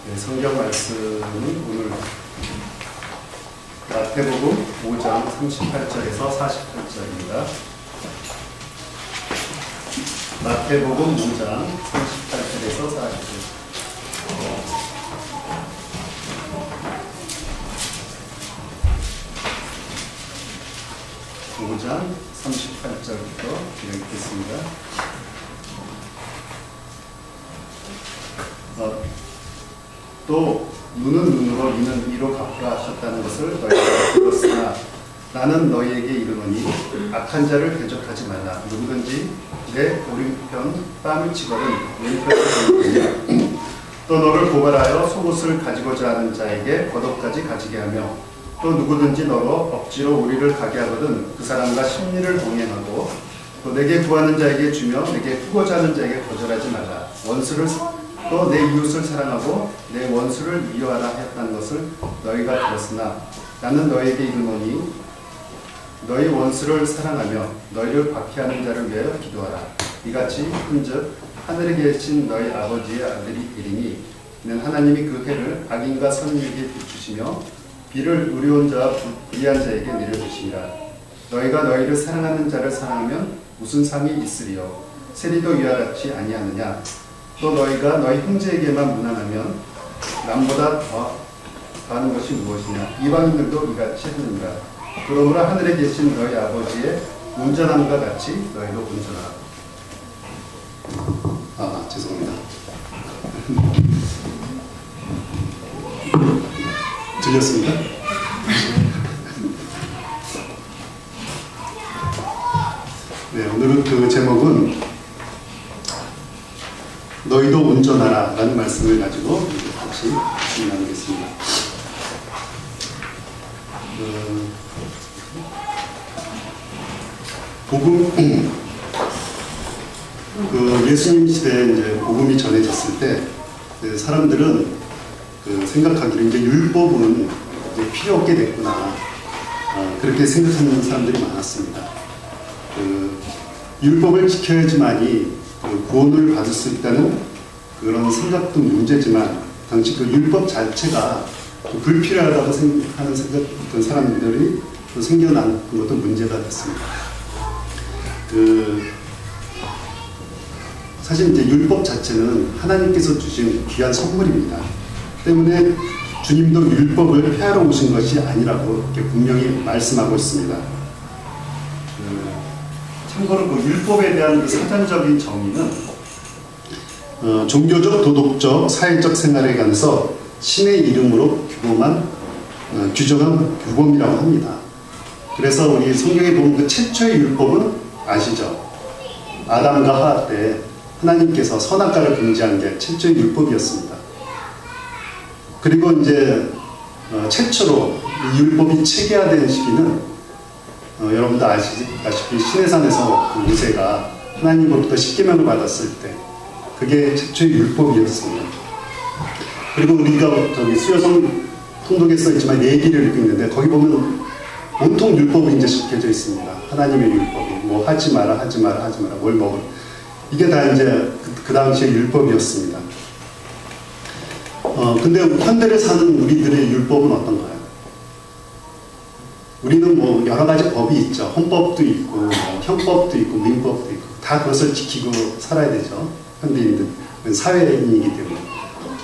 네, 성경 말씀은 오늘 마태복음 5장 38절에서 48절입니다. 마태복음 5장 38절에서 48절. (5장 38절부터) 읽겠습니다. 또 눈은 눈으로 이는 이로 갚으라 하셨다는 것을 너희가 들었으나 나는 너희에게 이르노니 악한 자를 대적하지 말라. 누구든지 내 오른편 뺨을 치거든 왼편을 치느냐. 또 너를 고발하여 속옷을 가지고자 하는 자에게 겉옷까지 가지게 하며 또 누구든지 너로 억지로 우리를 가게 하거든 그 사람과 심리를 동행하고 또 내게 구하는 자에게 주며 내게 후고자 하는 자에게 거절하지 말라. 원수를 또 내 이웃을 사랑하고 내 원수를 미워하라 하였다는 것을 너희가 들었으나 나는 너희에게 이르노니 너희 원수를 사랑하며 너희를 박해하는 자를 위하여 기도하라. 이같이 한즉 하늘에 계신 너희 아버지의 아들이 되리니 이는 하나님이 그 해를 악인과 선인에게 비추시며 비를 의로운 자와 불의한 자에게 내려주시니라. 너희가 너희를 사랑하는 자를 사랑하면 무슨 상이 있으리요. 세리도 이와 같이 아니하느냐. 또 너희가 너희 형제에게만 무난하면 남보다 더하는 것이 무엇이냐. 이방인들도 이같이 하느니라. 그러므로 하늘에 계신 너희 아버지의 온전함과 같이 너희도 온전하라. 죄송합니다. 들렸습니까? 네, 오늘은 그 제목은 너희도 온전하라 라는 말씀을 가지고 같이 나누겠습니다. 복음, 예수님 시대에 이제 복음이 전해졌을 때 사람들은 생각하기로 이제 율법은 이제 필요 없게 됐구나, 그렇게 생각하는 사람들이 많았습니다. 율법을 지켜야지만이 구원을 받을 수 있다는 그런 생각도 문제지만 당시 그 율법 자체가 불필요하다고 생각하는 어떤 사람들이 또 생겨난 것도 문제가 됐습니다. 사실 이제 율법 자체는 하나님께서 주신 귀한 선물입니다. 때문에 주님도 율법을 폐하러 오신 것이 아니라고 이렇게 분명히 말씀하고 있습니다. 참고로 그 율법에 대한 그 사전적인 정의는 종교적, 도덕적, 사회적 생활에 관해서 신의 이름으로 규정한 규범이라고 합니다. 그래서 우리 성경에 보면 그 최초의 율법은 아시죠? 아담과 하와 때 하나님께서 선악과를 금지한 게 최초의 율법이었습니다. 그리고 이제 최초로 이 율법이 체계화된 시기는 여러분도 아시다시피 시내산에서 그 모세가 하나님으로부터 십계명을 받았을 때 그게 최초의 율법이었습니다. 그리고 우리가 저기 수요성 통독에 써있지만 얘기를 읽고 있는데 거기 보면 온통 율법이 이제 적혀져 있습니다. 하나님의 율법이 뭐 하지 마라, 하지 마라, 하지 마라, 뭘 먹으라. 이게 다 이제 그 당시의 율법이었습니다. 근데 현대를 사는 우리들의 율법은 어떤가요? 우리는 뭐 여러 가지 법이 있죠. 헌법도 있고, 뭐 형법도 있고, 민법도 있고, 다 그것을 지키고 살아야 되죠. 현대인들, 사회인이기 때문에.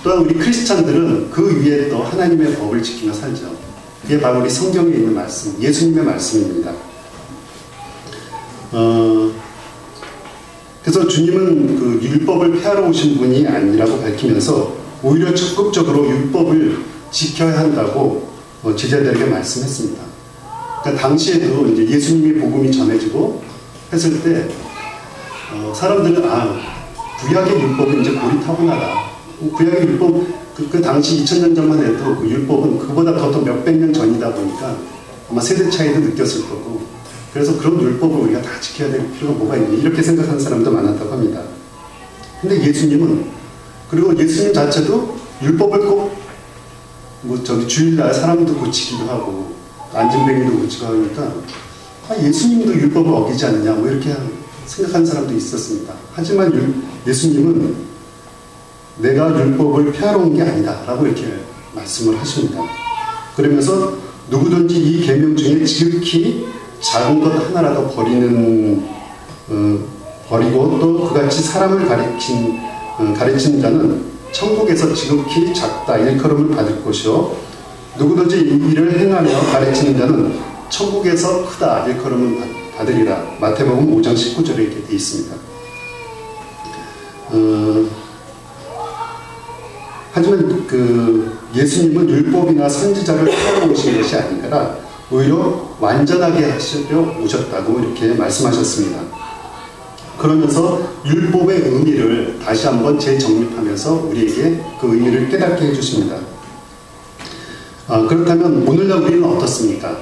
또한 우리 크리스찬들은 그 위에 또 하나님의 법을 지키며 살죠. 그게 바로 우리 성경에 있는 말씀, 예수님의 말씀입니다. 그래서 주님은 그 율법을 폐하러 오신 분이 아니라고 밝히면서 오히려 적극적으로 율법을 지켜야 한다고 제자들에게 말씀했습니다. 그러니까 당시에도 이제 예수님의 복음이 전해지고 했을 때 사람들은 구약의 율법은 이제 골이 타고나다. 구약의 율법 그 당시 2000년 전만 해도 그 율법은 그보다 더 몇백 년 전이다 보니까 아마 세대 차이도 느꼈을 거고 그래서 그런 율법을 우리가 다 지켜야 될 필요가 뭐가 있니 이렇게 생각하는 사람도 많았다고 합니다. 근데 예수님은 그리고 예수님 자체도 율법을 꼭 뭐 저기 주일날 사람도 고치기도 하고 안진뱅이도 고치고 하니까 예수님도 율법을 어기지 않느냐 뭐 이렇게 생각하는 사람도 있었습니다. 하지만 예수님은 내가 율법을 폐하러 온 게 아니다 라고 이렇게 말씀을 하십니다. 그러면서 누구든지 이 계명 중에 지극히 작은 것 하나라도 버리고 또 그같이 사람을 가르치는 자는 천국에서 지극히 작다 일컬음을 받을 것이요 누구든지 이 일을 행하며 가르치는 자는 천국에서 크다 일컬음을 받으리라. 마태복음 5장 19절에 이렇게 되어 있습니다. 하지만 예수님은 율법이나 선지자를 폐하러 오신 것이 아니라 오히려 완전하게 하시려 오셨다고 이렇게 말씀하셨습니다. 그러면서 율법의 의미를 다시 한번 재정립하면서 우리에게 그 의미를 깨닫게 해주십니다. 그렇다면 오늘날 우리는 어떻습니까?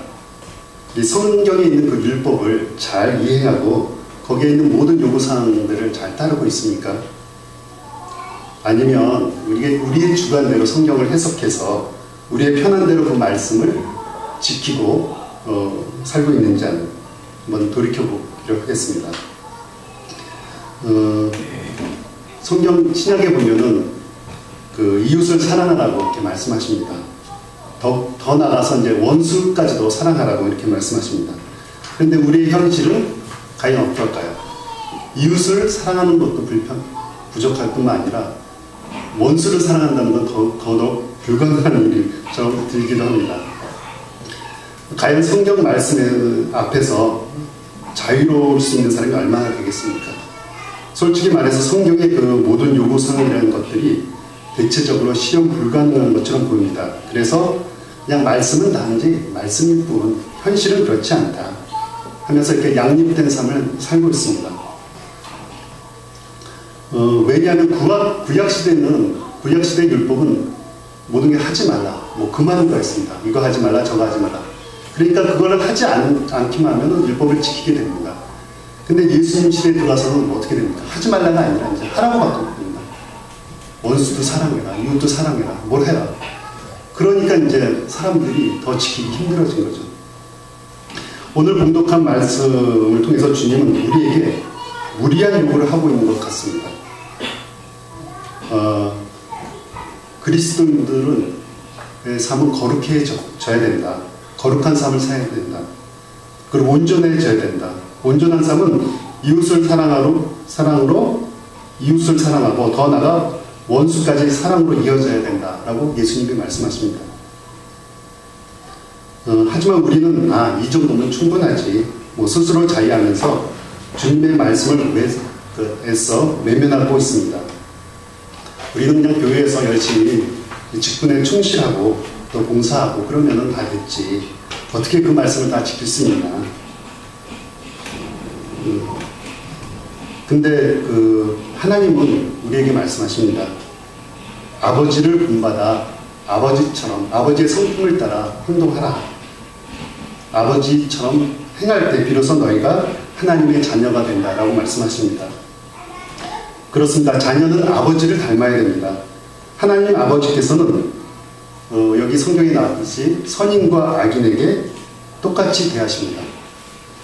이 성경에 있는 그 율법을 잘 이해하고 거기에 있는 모든 요구사항들을 잘 따르고 있습니까? 아니면 우리의 주관대로 성경을 해석해서 우리의 편한대로 그 말씀을 지키고 살고 있는지 한번 돌이켜보기로 하겠습니다. 성경 신약에 보면은 그 이웃을 사랑하라고 이렇게 말씀하십니다. 더 나아가서 이제 원수까지도 사랑하라고 이렇게 말씀하십니다. 그런데 우리의 현실은 과연 어떨까요? 이웃을 사랑하는 것도 부족할 뿐만 아니라 원수를 사랑한다는 건 더더욱 불가능한 일처럼 들기도 합니다. 과연 성경 말씀 앞에서 자유로울 수 있는 사람이 얼마나 되겠습니까? 솔직히 말해서 성경의 그 모든 요구사항이라는 것들이 대체적으로 실현 불가능한 것처럼 보입니다. 그래서 그냥 말씀은 단지 말씀일 뿐 현실은 그렇지 않다 하면서 이렇게 양립된 삶을 살고 있습니다. 왜냐하면 구약시대 율법은 모든 게 하지 말라, 그만한 거 있습니다. 이거 하지 말라, 저거 하지 말라. 그러니까 그거를 하지 않기만 하면 율법을 지키게 됩니다. 근데 예수님 시대에 들어와서는 어떻게 됩니까? 하지 말라가 아니라 이제 하라고 바꿔버립니다. 원수도 사랑해라, 이웃도 사랑해라, 뭘 해라. 그러니까 이제 사람들이 더 지키기 힘들어진 거죠. 오늘 봉독한 말씀을 통해서 주님은 우리에게 무리한 요구를 하고 있는 것 같습니다. 그리스도인들은 삶은 거룩해져야 된다. 거룩한 삶을 살아야 된다. 그리고 온전해져야 된다. 온전한 삶은 이웃을 사랑으로 이웃을 사랑하고 더 나아가 원수까지 사랑으로 이어져야 된다라고 예수님이 말씀하십니다. 하지만 우리는 이 정도면 충분하지 스스로 자위하면서 주님의 말씀을 애써 외면하고 있습니다. 우리는 그냥 교회에서 열심히 직분에 충실하고 또 봉사하고 그러면은 다 됐지. 어떻게 그 말씀을 다 지킬 수 있나. 근데 하나님은 우리에게 말씀하십니다. 아버지를 본받아 아버지의 성품을 따라 행동하라. 아버지처럼 행할 때 비로소 너희가 하나님의 자녀가 된다라고 말씀하십니다. 그렇습니다. 자녀는 아버지를 닮아야 됩니다. 하나님 아버지께서는 여기 성경에 나왔듯이 선인과 악인에게 똑같이 대하십니다.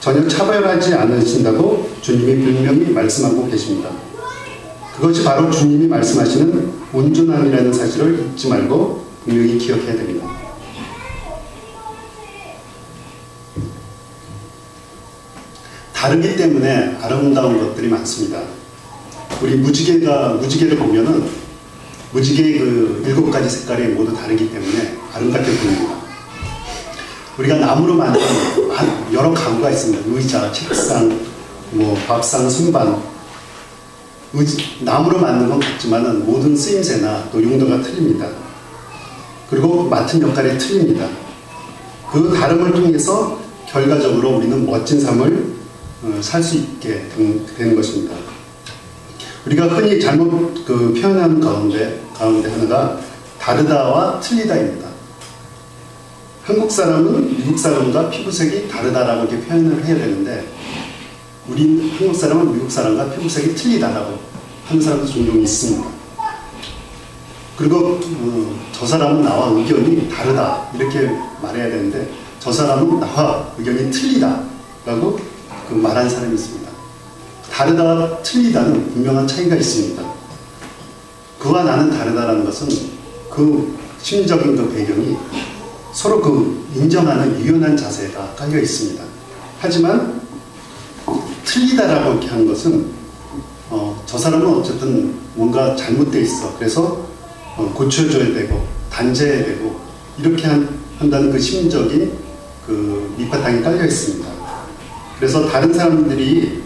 전혀 차별하지 않으신다고 주님이 분명히 말씀하고 계십니다. 그것이 바로 주님이 말씀하시는 온전함이라는 사실을 잊지 말고 분명히 기억해야 됩니다. 다르기 때문에 아름다운 것들이 많습니다. 우리 무지개를 보면은 무지개의 7가지 색깔이 모두 다르기 때문에 아름답게 보입니다. 우리가 나무로 만든 여러 가구가 있습니다. 의자, 책상, 밥상, 선반. 나무로 만든 건 같지만은 모든 쓰임새나 또 용도가 틀립니다. 그리고 맡은 역할이 틀립니다. 그 다름을 통해서 결과적으로 우리는 멋진 삶을 살 수 있게 되는 것입니다. 우리가 흔히 잘못 표현하는 가운데 하나가 다르다와 틀리다입니다. 한국 사람은 미국 사람과 피부색이 다르다라고 이렇게 표현을 해야 되는데, 한국 사람은 미국 사람과 피부색이 틀리다라고 하는 사람도 종종 있습니다. 그리고 저 사람은 나와 의견이 다르다 이렇게 말해야 되는데, 저 사람은 나와 의견이 틀리다라고 말하는 사람이 있습니다. 다르다와 틀리다는 분명한 차이가 있습니다. 그와 나는 다르다는 것은 그 심리적인 그 배경이 서로 그 인정하는 유연한 자세가 깔려 있습니다. 하지만 틀리다라고 이렇게 하는 것은 저 사람은 어쨌든 뭔가 잘못되어 있어. 그래서 고쳐줘야 되고 단죄해야 되고 이렇게 한다는 그 심리적인 그 밑바탕이 깔려 있습니다. 그래서 다른 사람들이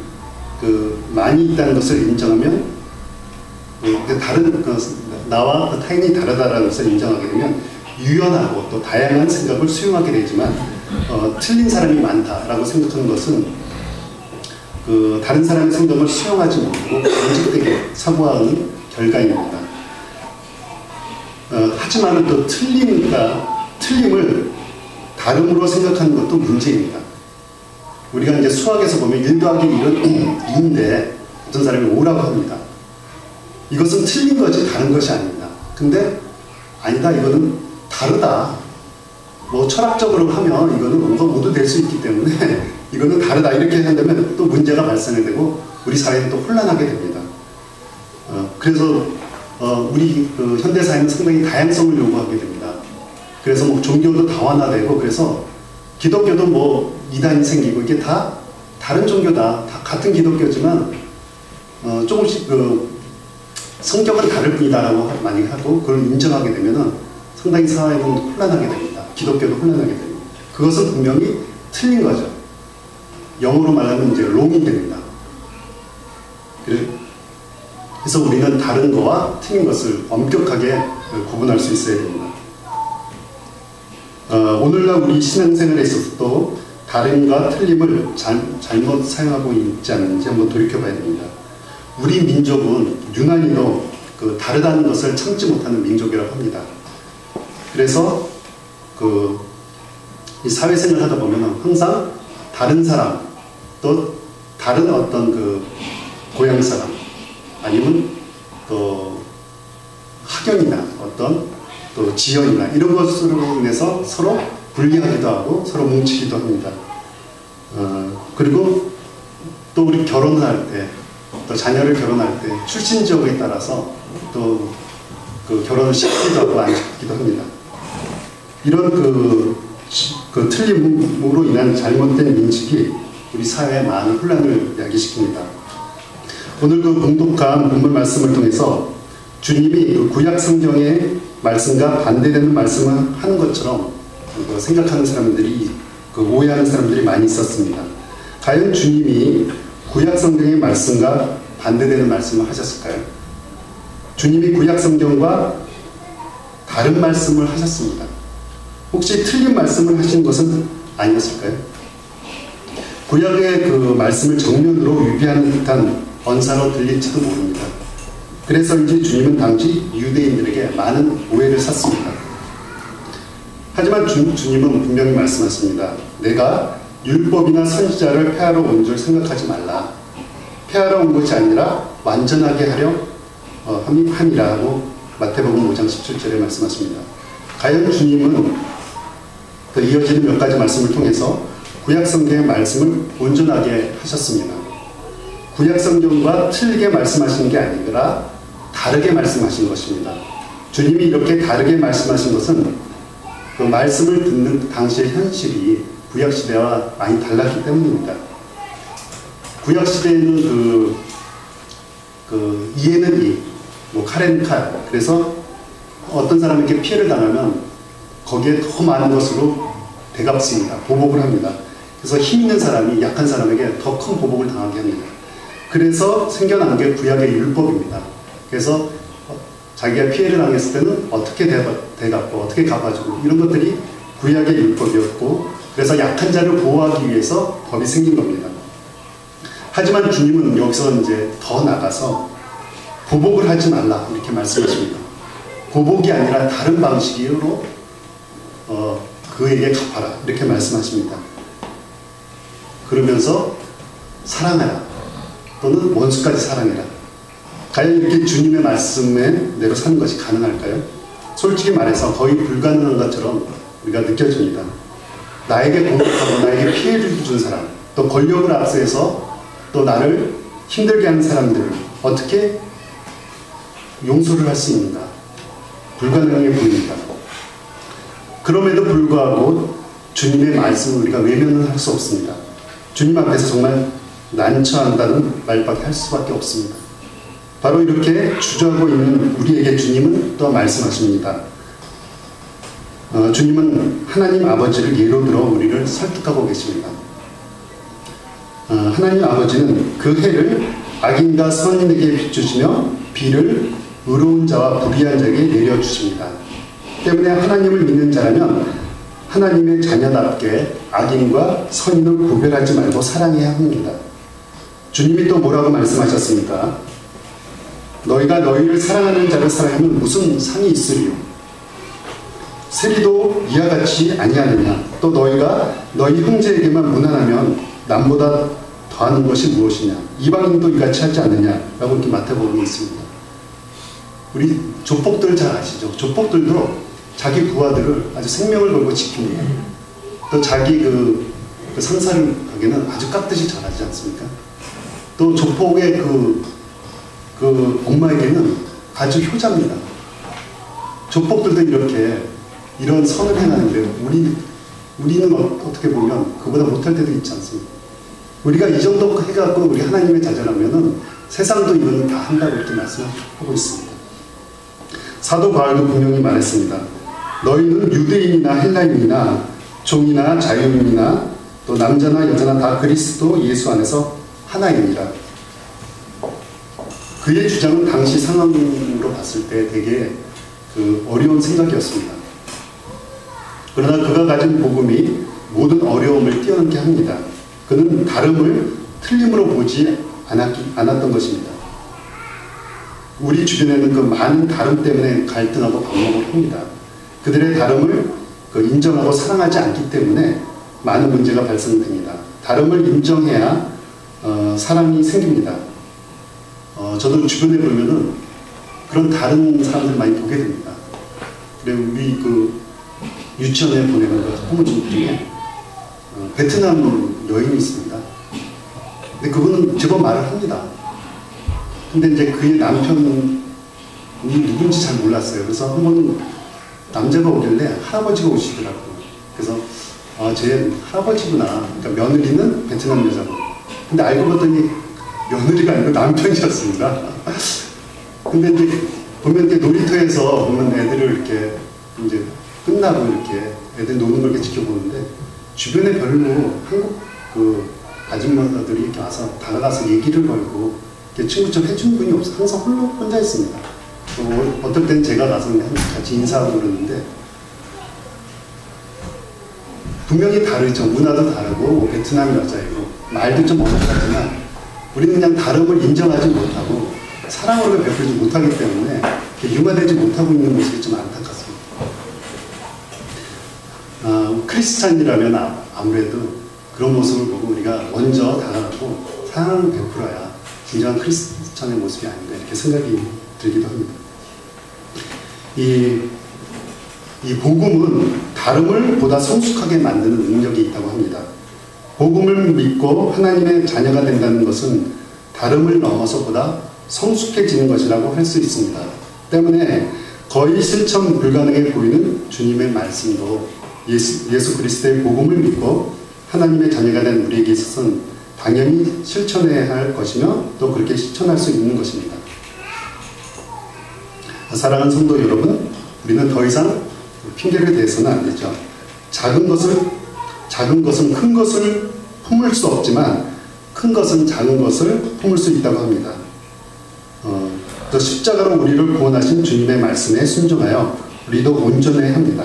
그 많이 있다는 것을 인정하면 다른 나와 그 타인이 다르다라는 것을 인정하게 되면 유연하고 또 다양한 생각을 수용하게 되지만 틀린 사람이 많다라고 생각하는 것은 그 다른 사람의 생각을 수용하지 못하고 경직되게 사고하는 결과입니다. 하지만 또 틀림을 다름으로 생각하는 것도 문제입니다. 우리가 이제 수학에서 보면 1 더하기 1은 2인데 어떤 사람이 5라고 합니다. 이것은 틀린 거지 다른 것이 아닙니다. 근데 아니다, 이거는 다르다. 뭐 철학적으로 하면 이거는 뭔가 모두 될 수 있기 때문에 이거는 다르다 이렇게 한다면 또 문제가 발생이 되고 우리 사회는 또 혼란하게 됩니다. 그래서 우리 그 현대사회는 상당히 다양성을 요구하게 됩니다. 그래서 뭐 종교도 다원화되고 그래서 기독교도 뭐 이단이 생기고 이게 다 다른 종교다. 다 같은 기독교지만 조금씩 그 성격은 다를 뿐이다라고 많이 하고 그걸 인정하게 되면은 상당히 사회는 혼란하게 됩니다. 기독교도 혼란하게 됩니다. 그것은 분명히 틀린 거죠. 영어로 말하면 이제 롱이 됩니다. 그래서 우리는 다른 거와 틀린 것을 엄격하게 구분할 수 있어야 됩니다. 오늘날 우리 신앙생활에 있어서도 다름과 틀림을 잘못 사용하고 있지 않는지 한번 돌이켜봐야 됩니다. 우리 민족은 유난히도 그 다르다는 것을 참지 못하는 민족이라고 합니다. 그래서 이 사회생활을 하다 보면 항상 다른 사람, 또 다른 어떤 그 고향 사람, 아니면 또 학연이나 어떤 또 지연이나 이런 것으로 인해서 서로 분리하기도 하고 서로 뭉치기도 합니다. 그리고 또 우리 결혼을 할 때, 또 자녀를 결혼할 때 출신 지역에 따라서 또 그 결혼을 시키기도 하고 안 시키기도 합니다. 이런 그 틀림으로 인한 잘못된 인식이 우리 사회에 많은 혼란을 야기시킵니다. 오늘 그 공독한 본문 말씀을 통해서 주님이 그 구약 성경의 말씀과 반대되는 말씀을 하는 것처럼 생각하는 사람들이 오해하는 사람들이 많이 있었습니다. 과연 주님이 구약 성경의 말씀과 반대되는 말씀을 하셨을까요? 주님이 구약 성경과 다른 말씀을 하셨습니다. 혹시 틀린 말씀을 하신 것은 아니었을까요? 구약의 그 말씀을 정면으로 위배하는 듯한 언사로 들릴지도 모릅니다. 그래서 이제 주님은 당시 유대인들에게 많은 오해를 샀습니다. 하지만 주님은 분명히 말씀하십니다. 내가 율법이나 선지자를 폐하러 온 줄 생각하지 말라. 폐하러 온 것이 아니라 완전하게 하려 함이라고 마태복음 5장 17절에 말씀하십니다. 과연 주님은 그 이어지는 몇 가지 말씀을 통해서 구약 성경의 말씀을 온전하게 하셨습니다. 구약 성경과 틀리게 말씀하신 게 아니라 다르게 말씀하신 것입니다. 주님이 이렇게 다르게 말씀하신 것은 그 말씀을 듣는 당시의 현실이 구약 시대와 많이 달랐기 때문입니다. 구약 시대에는 그 이에는 이, 뭐 칼에는 칼. 그래서 어떤 사람에게 피해를 당하면 거기에 더 많은 것으로 대갚습니다. 보복을 합니다. 그래서 힘 있는 사람이 약한 사람에게 더 큰 보복을 당하게 합니다. 그래서 생겨난 게 구약의 율법입니다. 그래서 자기가 피해를 당했을 때는 어떻게 대갚고 어떻게 갚아주고 이런 것들이 구약의 율법이었고 그래서 약한 자를 보호하기 위해서 법이 생긴 겁니다. 하지만 주님은 여기서 이제 더 나가서 보복을 하지 말라 이렇게 말씀하십니다. 보복이 아니라 다른 방식으로 그에게 갚아라 이렇게 말씀하십니다. 그러면서 사랑하라 또는 원수까지 사랑해라. 과연 이렇게 주님의 말씀에 내로 사는 것이 가능할까요? 솔직히 말해서 거의 불가능한 것처럼 우리가 느껴집니다. 나에게 공격하고 나에게 피해를 준 사람, 또 권력을 압수해서 또 나를 힘들게 하는 사람들을 어떻게 용서를 할 수 있는가? 불가능해 보입니다. 그럼에도 불구하고 주님의 말씀을 우리가 외면은 할 수 없습니다. 주님 앞에서 정말 난처한다는 말밖에 할 수밖에 없습니다. 바로 이렇게 주저하고 있는 우리에게 주님은 또 말씀하십니다. 주님은 하나님 아버지를 예로 들어 우리를 설득하고 계십니다. 하나님 아버지는 그 해를 악인과 선인에게 비추시며 비를 의로운 자와 불의한 자에게 내려주십니다. 때문에 하나님을 믿는 자라면 하나님의 자녀답게 악인과 선인을 구별하지 말고 사랑해야 합니다. 주님이 또 뭐라고 말씀하셨습니까? 너희가 너희를 사랑하는 자를 사랑하면 무슨 상이 있으리요? 세리도 이와 같이 아니하느냐? 또 너희가 너희 형제에게만 무난하면 남보다 더하는 것이 무엇이냐? 이방인도 이같이 하지 않느냐? 라고 이렇게 마태복음에 있습니다. 우리 족복들 잘 아시죠? 족복들도 자기 부하들을 아주 생명을 걸고 지킵니다. 또 자기 그 상사를 하기는 아주 깍듯이 잘하지 않습니까? 또 족복의 그 엄마에게는 아주 효자입니다. 족복들도 이렇게 이런 선을 행하는데 우리는 어떻게 보면 그보다 못할 때도 있지 않습니까? 우리가 이 정도 해갖고 우리 하나님의 자녀라면은 세상도 이거는 다 한다고 이렇게 말씀하고 있습니다. 사도 바울도 분명히 말했습니다. 너희는 유대인이나 헬라인이나 종이나 자유인이나 또 남자나 여자나 다 그리스도 예수 안에서 하나입니다. 그의 주장은 당시 상황으로 봤을 때 되게 어려운 생각이었습니다. 그러나 그가 가진 복음이 모든 어려움을 뛰어넘게 합니다. 그는 다름을 틀림으로 보지 않았던 것입니다. 우리 주변에는 그 많은 다름 때문에 갈등하고 방목을 합니다. 그들의 다름을 인정하고 사랑하지 않기 때문에 많은 문제가 발생됩니다. 다름을 인정해야 사랑이 생깁니다. 저도 주변에 보면은 그런 다른 사람들 많이 보게 됩니다. 그리고 우리 유치원에 보내는 부모님 중에 베트남 여인이 있습니다. 근데 그분은 제법 말을 합니다. 근데 이제 그의 남편이 누군지 잘 몰랐어요. 그래서 한 번은 남자가 오길래 할아버지가 오시더라고요. 그래서 제 할아버지구나. 그러니까 며느리는 베트남 여자고. 근데 알고 봤더니 며느리가 아니고 남편이었습니다. 근데 이제 보면 이제 놀이터에서 보면 애들을 이렇게 이제 끝나고 이렇게 애들 노는 걸 이렇게 지켜보는데 주변에 별로 한국 아줌마들이 이렇게 와서 다가가서 얘기를 걸고 이렇게 친구처럼 해주는 분이 없어. 항상 혼자 있습니다. 어떨 땐 제가 가서 같이 인사하고 그러는데 분명히 다르죠. 문화도 다르고 베트남 여자이고 말도 좀 어색하지만 우리는 그냥 다름을 인정하지 못하고 사랑으로 베풀지 못하기 때문에 융화되지 못하고 있는 모습이 좀 안타깝습니다. 크리스찬이라면 아무래도 그런 모습을 보고 우리가 먼저 다가가고 사랑을 베풀어야 진정한 크리스찬의 모습이 아닌가 이렇게 생각이 들기도 합니다. 이 복음은 다름을 보다 성숙하게 만드는 능력이 있다고 합니다. 복음을 믿고 하나님의 자녀가 된다는 것은 다름을 넘어서 보다 성숙해지는 것이라고 할 수 있습니다. 때문에 거의 실천 불가능해 보이는 주님의 말씀도 예수 그리스도의 복음을 믿고 하나님의 자녀가 된 우리에게 있어서는 당연히 실천해야 할 것이며 또 그렇게 실천할 수 있는 것입니다. 사랑하는 성도 여러분, 우리는 더 이상 핑계를 대서는 안 되죠. 작은 것은 큰 것을 품을 수 없지만 큰 것은 작은 것을 품을 수 있다고 합니다. 또 십자가로 우리를 구원하신 주님의 말씀에 순종하여 우리도 온전해야 합니다.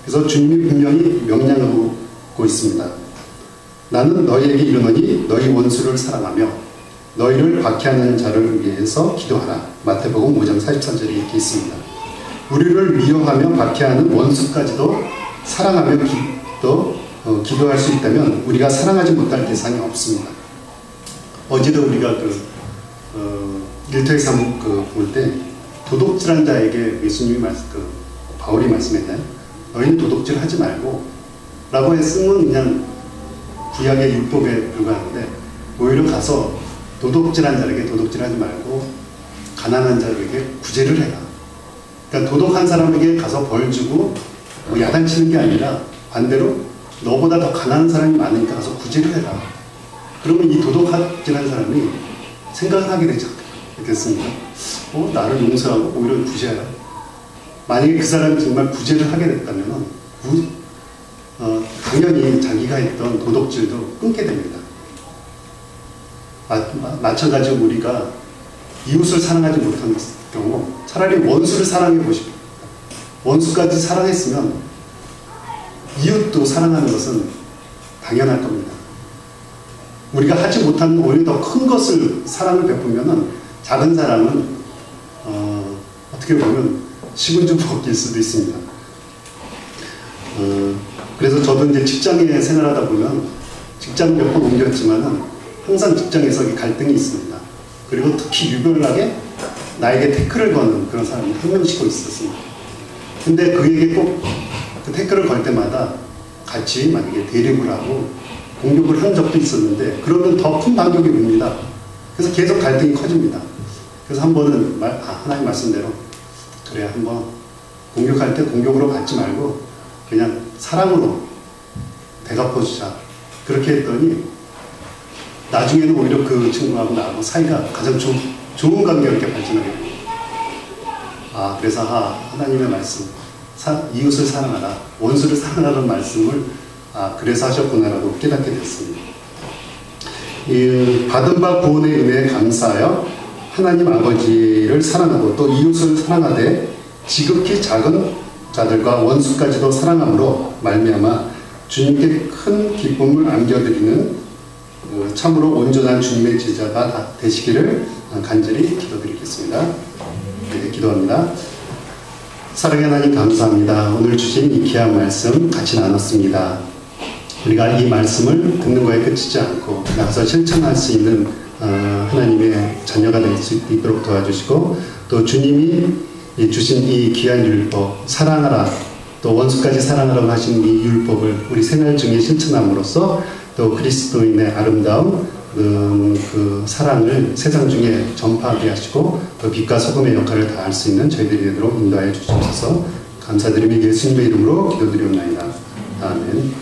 그래서 주님이 분명히 명령하고 있습니다. 나는 너희에게 이르노니 너희 원수를 사랑하며 너희를 박해하는 자를 위해서 기도하라. 마태복음 5장 43절에 이렇게 있습니다. 우리를 미워하며 박해하는 원수까지도 사랑하며 기도할 수 있다면 우리가 사랑하지 못할 대상이 없습니다. 어제도 우리가 일터에서 볼 때 도둑질한 자에게 예수님이 바울이 말씀했나요? 너희는 도둑질 하지 말고 라고 했으면 그냥 구약의 율법에 불과한데 오히려 가서 도둑질한 자에게 도둑질하지 말고 가난한 자에게 구제를 해라. 그러니까 도덕한 사람에게 가서 벌 주고 뭐 야단치는 게 아니라 반대로 너보다 더 가난한 사람이 많으니까 가서 구제를 해라. 그러면 이 도덕질한 사람이 생각을 하게 되지 않겠습니까? 나를 용서하고 오히려 구제해라. 만약에 그 사람이 정말 구제를 하게 됐다면 당연히 자기가 했던 도덕질도 끊게 됩니다. 마찬가지로 우리가 이웃을 사랑하지 못하는 경우 차라리 원수를 사랑해 보십시오. 원수까지 사랑했으면 이웃도 사랑하는 것은 당연할 겁니다. 우리가 하지 못한 오히려 더 큰 것을 사랑을 베풀면은 작은 사람은 어떻게 보면 식은 죽 먹기일 수도 있습니다. 그래서 저도 이제 직장에 생활하다 보면 직장 몇 번 옮겼지만은 항상 직장에서 갈등이 있습니다. 그리고 특히 유별나게 나에게 태클을 거는 그런 사람이 한 명씩 있었습니다. 근데 그에게 꼭 그 태클을 걸 때마다 같이 만약에 대립을 하고 공격을 한 적도 있었는데 그러면 더 큰 반격이 옵니다. 그래서 계속 갈등이 커집니다. 그래서 한 번은 하나님 말씀대로 그래 한번 공격할 때 공격으로 받지 말고 그냥 사랑으로 대갚아주자. 그렇게 했더니 나중에는 오히려 그 친구하고 나하고 사이가 가장 좋은 관계로 이렇게 발전하게 됩니다. 그래서 하나님의 말씀 이웃을 사랑하라 원수를 사랑하라는 말씀을 그래서 하셨구나라고 깨닫게 됐습니다. 받은 바 구원의 은혜에 감사하여 하나님 아버지를 사랑하고 또 이웃을 사랑하되 지극히 작은 자들과 원수까지도 사랑함으로 말미암아 주님께 큰 기쁨을 안겨드리는 참으로 온전한 주님의 제자가 되시기를 간절히 기도드리겠습니다. 네, 기도합니다. 사랑의 하나님 감사합니다. 오늘 주신 이 귀한 말씀 같이 나눴습니다. 우리가 이 말씀을 듣는 거에 그치지 않고 나가서 실천할 수 있는 하나님의 자녀가 될 수 있도록 도와주시고 또 주님이 주신 이 귀한 율법 사랑하라 또 원수까지 사랑하라고 하신 이 율법을 우리 생활 중에 실천함으로써 또 그리스도인의 아름다운 그 사랑을 세상 중에 전파하게 하시고 또 빛과 소금의 역할을 다할 수 있는 저희들이 되도록 인도하여 주시옵소서. 감사드리며 예수님의 이름으로 기도드리옵나이다. 아멘.